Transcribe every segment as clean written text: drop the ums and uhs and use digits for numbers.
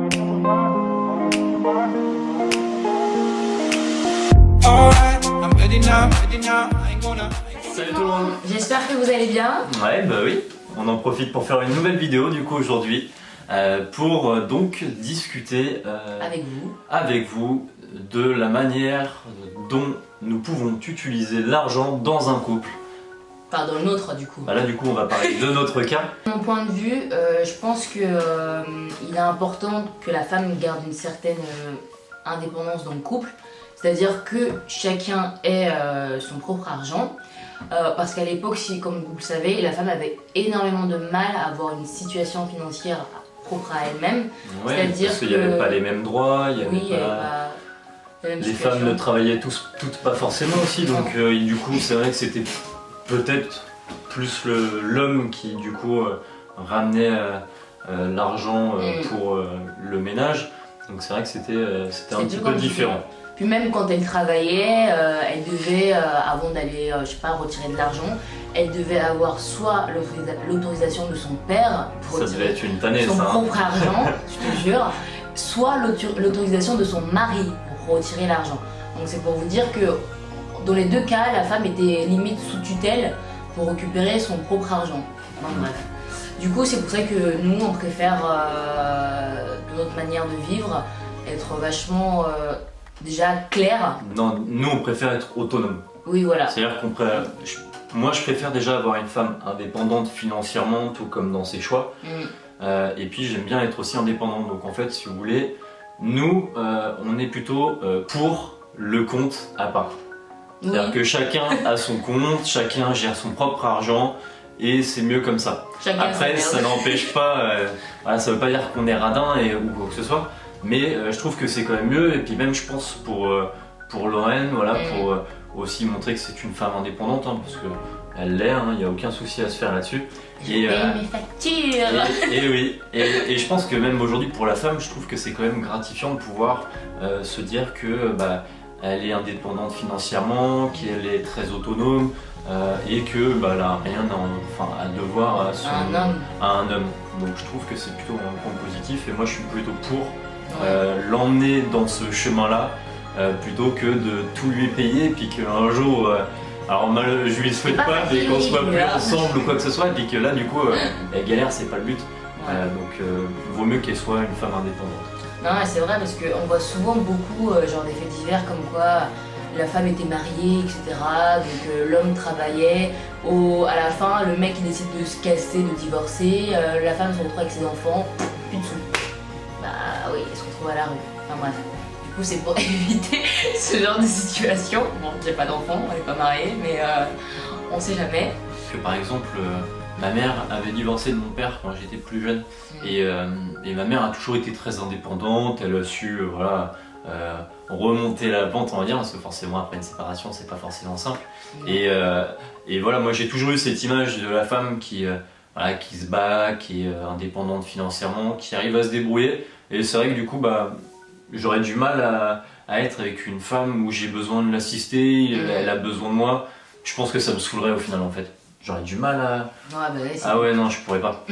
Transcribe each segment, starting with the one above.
Salut tout le monde. J'espère que vous allez bien. Ouais, bah oui, on en profite pour faire une nouvelle vidéo du coup aujourd'hui pour donc discuter avec vous de la manière dont nous pouvons utiliser l'argent dans un couple. Enfin, dans le nôtre du coup. Bah là du coup on va parler de notre cas. De mon point de vue, je pense que il est important que la femme garde une certaine indépendance dans le couple. C'est-à-dire que chacun ait son propre argent. Parce qu'à l'époque, comme vous le savez, la femme avait énormément de mal à avoir une situation financière propre à elle-même. Ouais, c'est-à-dire parce qu'il n'y avait pas les mêmes droits, il y avait pas... Les femmes ne travaillaient toutes pas forcément aussi, donc du coup c'est vrai que c'était peut-être plus l'homme qui du coup ramenait l'argent pour le ménage. Donc c'est vrai que c'était un petit peu différent. Puis même quand elle travaillait, elle devait, avant d'aller, je sais pas, retirer de l'argent, elle devait avoir soit l'autorisation de son père pour retirer son propre argent, je te jure, soit l'autorisation de son mari pour retirer l'argent. Donc c'est pour vous dire que dans les deux cas, la femme était limite sous tutelle pour récupérer son propre argent. Enfin bref. Du coup, c'est pour ça que nous, on préfère, de notre manière de vivre, être vachement... déjà clair. Non, nous on préfère être autonome. Oui, voilà. C'est-à-dire qu'on préfère... Moi je préfère déjà avoir une femme indépendante financièrement, tout comme dans ses choix. Et puis j'aime bien être aussi indépendante. Donc en fait, si vous voulez, nous on est plutôt pour le compte à part. C'est-à-dire que chacun a son compte, chacun gère son propre argent. Et c'est mieux comme ça. Après, ça n'empêche pas... voilà, ça veut pas dire qu'on est radin ou quoi que ce soit. Mais je trouve que c'est quand même mieux, et puis même je pense pour Lorraine, voilà, pour aussi montrer que c'est une femme indépendante, hein, parce qu'elle l'est, il n'y a aucun souci à se faire là-dessus. Et mes factures. Et oui, et je pense que même aujourd'hui pour la femme, je trouve que c'est quand même gratifiant de pouvoir se dire que elle est indépendante financièrement, qu'elle est très autonome, et que elle n'a rien à devoir à un homme. Donc je trouve que c'est plutôt un point positif, et moi je suis plutôt pour l'emmener dans ce chemin-là plutôt que de tout lui payer, puis qu'un jour, alors je lui souhaite pas, mais qu'on soit plus ensemble ou quoi que ce soit, et puis que là du coup elle galère, c'est pas le but. Donc vaut mieux qu'elle soit une femme indépendante. Non, c'est vrai, parce qu'on voit souvent beaucoup genre des faits divers comme quoi la femme était mariée, etc. Donc l'homme travaillait. À la fin, le mec il décide de se casser, de divorcer. La femme se retrouve avec ses enfants, plus de sous. Bah oui, elle se retrouve à la rue. Enfin bref. Du coup, c'est pour éviter ce genre de situation. Bon, j'ai pas d'enfant, elle est pas mariée, mais on sait jamais. Que par exemple, ma mère avait divorcé de mon père quand j'étais plus jeune. Et ma mère a toujours été très indépendante. Elle a su remonter la pente, on va dire, parce que forcément après une séparation, c'est pas forcément simple. Et voilà, moi j'ai toujours eu cette image de la femme qui se bat, qui est indépendante financièrement, qui arrive à se débrouiller. Et c'est vrai que du coup, j'aurais du mal à être avec une femme où j'ai besoin de l'assister, elle a besoin de moi. Je pense que ça me saoulerait au final en fait. J'aurais du mal à... Ah ouais, non, je pourrais pas.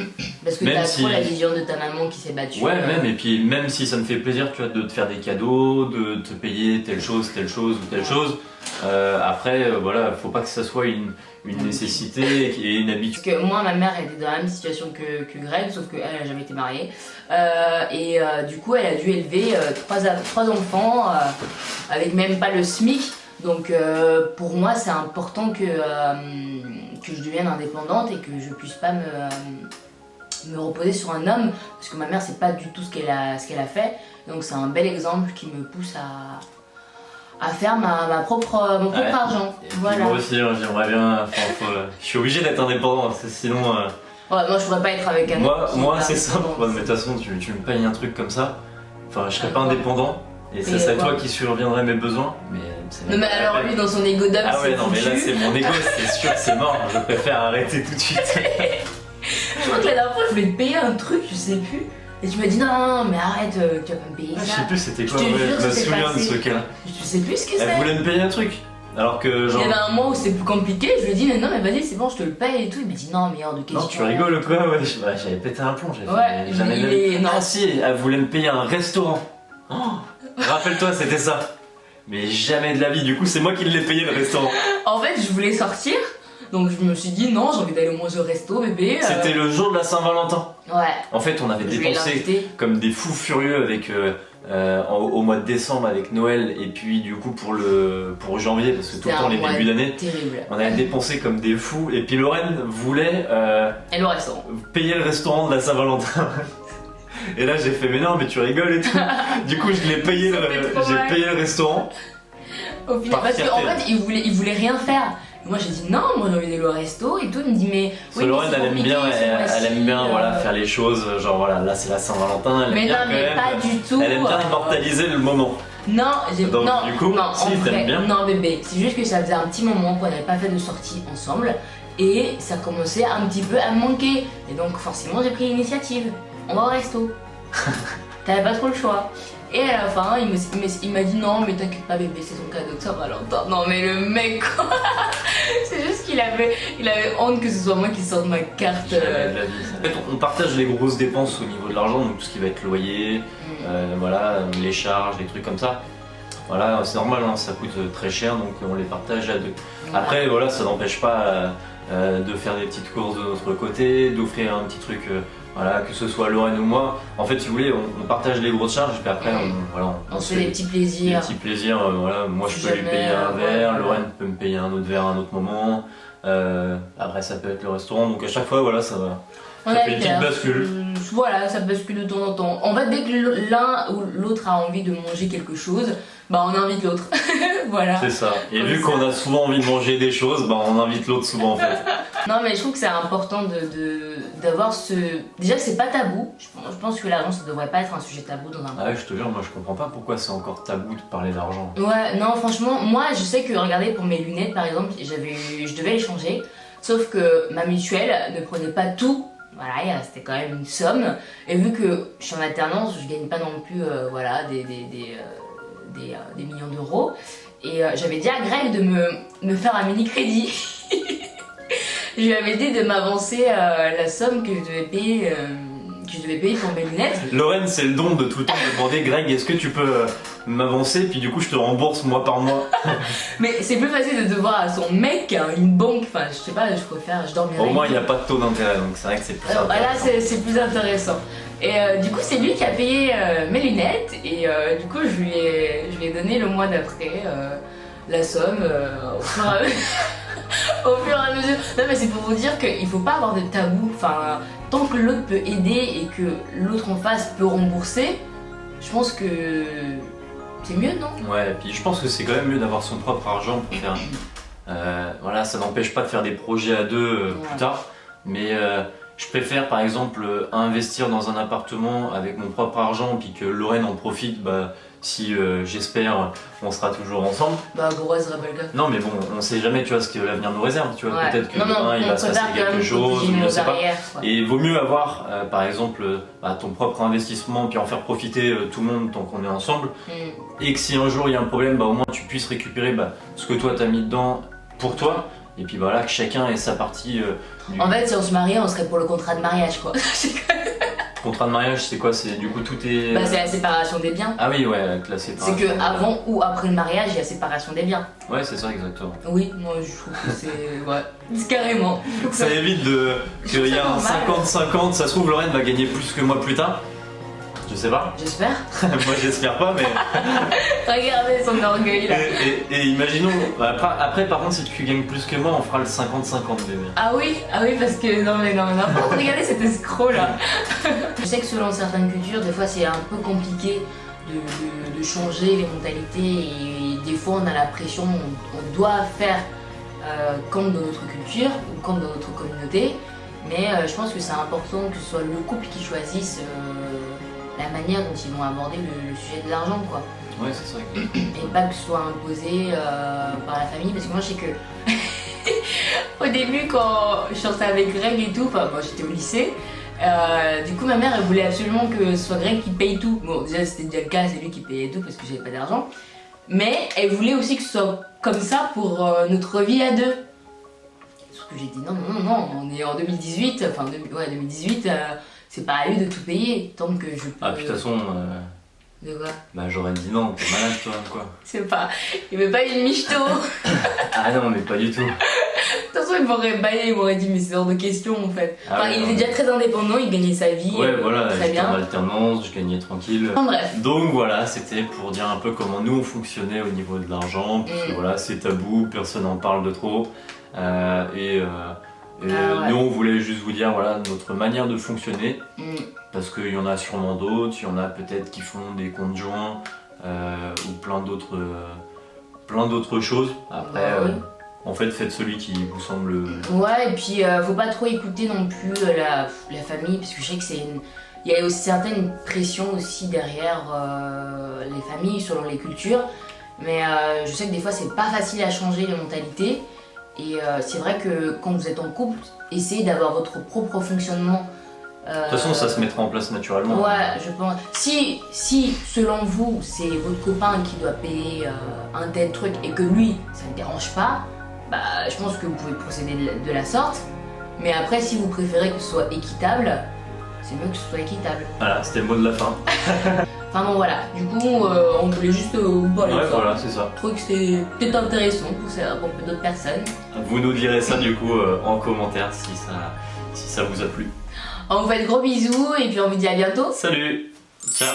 Parce que t'as trop la vision de ta maman qui s'est battue. Ouais, et puis même si ça me fait plaisir, tu vois, de te faire des cadeaux, de te payer telle chose ou telle chose, après, voilà, faut pas que ça soit une nécessité et une habitude. Parce que moi, ma mère était dans la même situation que Greg, sauf qu'elle n'a jamais été mariée. Du coup, elle a dû élever trois enfants avec même pas le SMIC. Donc pour moi, c'est important que je devienne indépendante et que je puisse pas me reposer sur un homme, parce que ma mère c'est pas du tout ce qu'elle a fait. Donc c'est un bel exemple qui me pousse à faire mon propre argent. Voilà. Moi aussi, j'aimerais bien, je suis obligé d'être indépendant, sinon... moi je pourrais pas être avec un homme. Moi c'est simple, mais de toute façon tu me payes un truc comme ça, je serais pas indépendant. Et ça serait toi qui surviendrait mes besoins, mais c'est non mais alors lui dans son ego d'homme, ah ouais non mais là c'est mon ego, c'est sûr, c'est mort, je préfère arrêter tout de suite. Je crois que la dernière fois je vais te payer un truc, je sais plus, et tu m'as dit non mais arrête, tu vas pas me payer ça. Je sais plus c'était quoi, je me souviens de ce cas-là. Je sais plus ce que c'est. Elle voulait me payer un truc. Alors que genre... Il y avait un mois où c'était plus compliqué, je lui ai dit mais non mais vas-y c'est bon je te le paye et tout, il m'a dit non mais hors de question. Non tu rigoles quoi, ouais, j'avais pété un plomb, ouais, jamais non. Ah si, elle voulait me payer un restaurant. Oh, rappelle-toi c'était ça. Mais jamais de la vie, du coup c'est moi qui l'ai payé le restaurant. En fait je voulais sortir, donc je me suis dit non j'ai envie d'aller manger au resto bébé. C'était le jour de la Saint-Valentin. Ouais. En fait on avait dépensé comme des fous furieux avec... au mois de décembre avec Noël et puis du coup pour janvier parce que tout le temps les débuts d'année on avait dépensé comme des fous et puis Lorraine voulait payer le restaurant de la Saint-Valentin. Et là j'ai fait mais non mais tu rigoles et tout. Du coup je l'ai payé payé le restaurant. Au final, parce qu'en fait il voulait rien faire. Moi j'ai dit non, moi j'ai envie d'aller au resto et tout, il me dit mais oui, Lorraine elle aime bien voilà, faire les choses, genre voilà là c'est la Saint-Valentin, elle aime bien pas du tout. Elle aime bien immortaliser le moment. Non, donc, non, du coup, non, si, vrai, bien. Non bébé, c'est juste que ça faisait un petit moment qu'on n'avait pas fait de sortie ensemble et ça commençait un petit peu à me manquer et donc forcément j'ai pris l'initiative. On va au resto. T'avais pas trop le choix. Et à la fin, il m'a dit non, mais t'inquiète pas, bébé, c'est ton cadeau de Saint-Valentin. Non, mais le mec, quoi. C'est juste qu'il avait honte que ce soit moi qui sorte ma carte. De la vie, en fait, on partage les grosses dépenses au niveau de l'argent, donc tout ce qui va être loyer, voilà, les charges, les trucs comme ça. Voilà, c'est normal, hein, ça coûte très cher, donc on les partage à deux. Après, voilà, ça n'empêche pas de faire des petites courses de notre côté, d'offrir un petit truc. Voilà, que ce soit Lorraine ou moi, en fait si vous voulez on partage les grosses charges et puis après on se fait des petits plaisirs. Des petits plaisirs, voilà, moi je peux lui payer un verre, Lorraine peut me payer un autre verre à un autre moment, après ça peut être le restaurant, donc à chaque fois voilà ça va. Ça fait une petite bascule. Voilà, ça bascule de temps en temps. En fait, dès que l'un ou l'autre a envie de manger quelque chose, bah on invite l'autre. Voilà. C'est ça. Et vu qu'on a souvent envie de manger des choses, bah on invite l'autre souvent en fait. Non mais je trouve que c'est important d'avoir ce... Déjà c'est pas tabou, je pense que l'argent ça devrait pas être un sujet tabou dans un... Ah ouais je te jure, moi je comprends pas pourquoi c'est encore tabou de parler d'argent. Ouais, non franchement, moi je sais que, regardez pour mes lunettes par exemple, je devais les changer, sauf que ma mutuelle ne prenait pas tout, voilà, il restait quand même une somme, et vu que je suis en alternance, je gagne pas non plus voilà, des millions d'euros, et j'avais dit à Greg de me faire un mini crédit. Je lui avais dit de m'avancer la somme que je devais payer pour mes lunettes. Lorraine, c'est le don de tout le temps de demander Greg, est-ce que tu peux m'avancer, puis du coup je te rembourse mois par mois. Mais c'est plus facile de devoir à son mec, une banque, enfin je sais pas, je dormirais. Au moins il n'y a pas de taux d'intérêt, donc c'est vrai que c'est plus intéressant. Là c'est plus intéressant. Et du coup c'est lui qui a payé mes lunettes et du coup je lui ai donné le mois d'après la somme au fur et à mesure. Non mais c'est pour vous dire qu'il faut pas avoir de tabou, enfin tant que l'autre peut aider et que l'autre en face peut rembourser, je pense que c'est mieux, non? Ouais, et puis je pense que c'est quand même mieux d'avoir son propre argent pour faire... voilà, ça n'empêche pas de faire des projets à deux plus tard, mais je préfère par exemple investir dans un appartement avec mon propre argent puis que Lorraine en profite, si j'espère on sera toujours ensemble. Grosse rebelle. Non mais bon, on sait jamais tu vois ce que l'avenir nous réserve, tu vois, ouais. Peut-être que demain il va se passer quelque chose, je sais pas. Et il vaut mieux avoir par exemple ton propre investissement puis en faire profiter tout le monde tant qu'on est ensemble, et que si un jour il y a un problème, au moins tu puisses récupérer ce que toi t'as mis dedans pour toi. Et puis voilà, que chacun ait sa partie. En fait, si on se mariait, on serait pour le contrat de mariage, quoi. Contrat de mariage, c'est quoi? C'est du coup tout est. C'est la séparation des biens. Ah oui, ouais, la séparation. C'est que avant ou après le mariage, il y a séparation des biens. Ouais, c'est ça exactement. Oui, moi je trouve que c'est. Ouais, c'est carrément. Ça évite qu'il y a un 50-50. Ça se trouve, Lorraine va gagner plus que moi plus tard. Je sais pas. J'espère. Moi j'espère pas, mais. Regardez son orgueil là. Et imaginons, après par contre, si tu gagnes plus que moi, on fera le 50-50 bébé. Ah oui, parce que non, regardez cet escroc là. Je sais que selon certaines cultures, des fois c'est un peu compliqué de changer les mentalités et des fois on a la pression, on doit faire comme dans notre culture ou comme dans notre communauté. Mais je pense que c'est important que ce soit le couple qui choisisse la manière dont ils vont aborder le sujet de l'argent, quoi. Ouais, c'est ça. Et pas que ce soit imposé par la famille, parce que moi je sais que au début quand je sortais avec Greg et tout, moi j'étais au lycée, du coup ma mère elle voulait absolument que ce soit Greg qui paye tout. Bon déjà c'était déjà le cas, c'est lui qui payait tout parce que j'avais pas d'argent. Mais elle voulait aussi que ce soit comme ça pour notre vie à deux. Sauf que j'ai dit non, on est en 2018, enfin 2018, c'est pas à lui de tout payer tant que je peux... Ah puis de toute façon... De quoi? Bah j'aurais dit non, t'es malade toi quoi. C'est pas... Il veut pas une michto. Ah non mais pas du tout. De toute façon il m'aurait baillé, il m'aurait dit mais c'est hors de question en fait. Ah enfin ouais, il était déjà très indépendant, il gagnait sa vie. Ouais voilà, très j'étais bien. en alternance, je gagnais tranquille. Enfin, bref. Donc voilà, c'était pour dire un peu comment nous on fonctionnait au niveau de l'argent. Parce que voilà, c'est tabou, personne n'en parle de trop. Nous on voulait juste vous dire voilà notre manière de fonctionner. Parce qu'il y en a sûrement d'autres, il y en a peut-être qui font des comptes joints ou plein d'autres choses. Après, en fait, faites celui qui vous semble... Ouais, et puis faut pas trop écouter non plus la famille, parce que je sais que il y a aussi certaines pressions aussi derrière les familles selon les cultures. Mais je sais que des fois c'est pas facile à changer les mentalités. Et c'est vrai que quand vous êtes en couple, essayez d'avoir votre propre fonctionnement. De toute façon, ça se mettra en place naturellement. Ouais, je pense. Si selon vous, c'est votre copain qui doit payer un tel truc et que lui, ça ne dérange pas, bah je pense que vous pouvez procéder de la sorte. Mais après, si vous préférez que ce soit équitable, c'est mieux que ce soit équitable. Voilà, c'était le mot de la fin. Enfin bon, voilà. Du coup, on voulait juste parler de ça. Voilà, c'est ça. Je trouve que c'était peut-être intéressant pour d'autres personnes. Vous nous direz ça du coup en commentaire si ça vous a plu. On vous fait de gros bisous et puis on vous dit à bientôt. Salut. Ciao.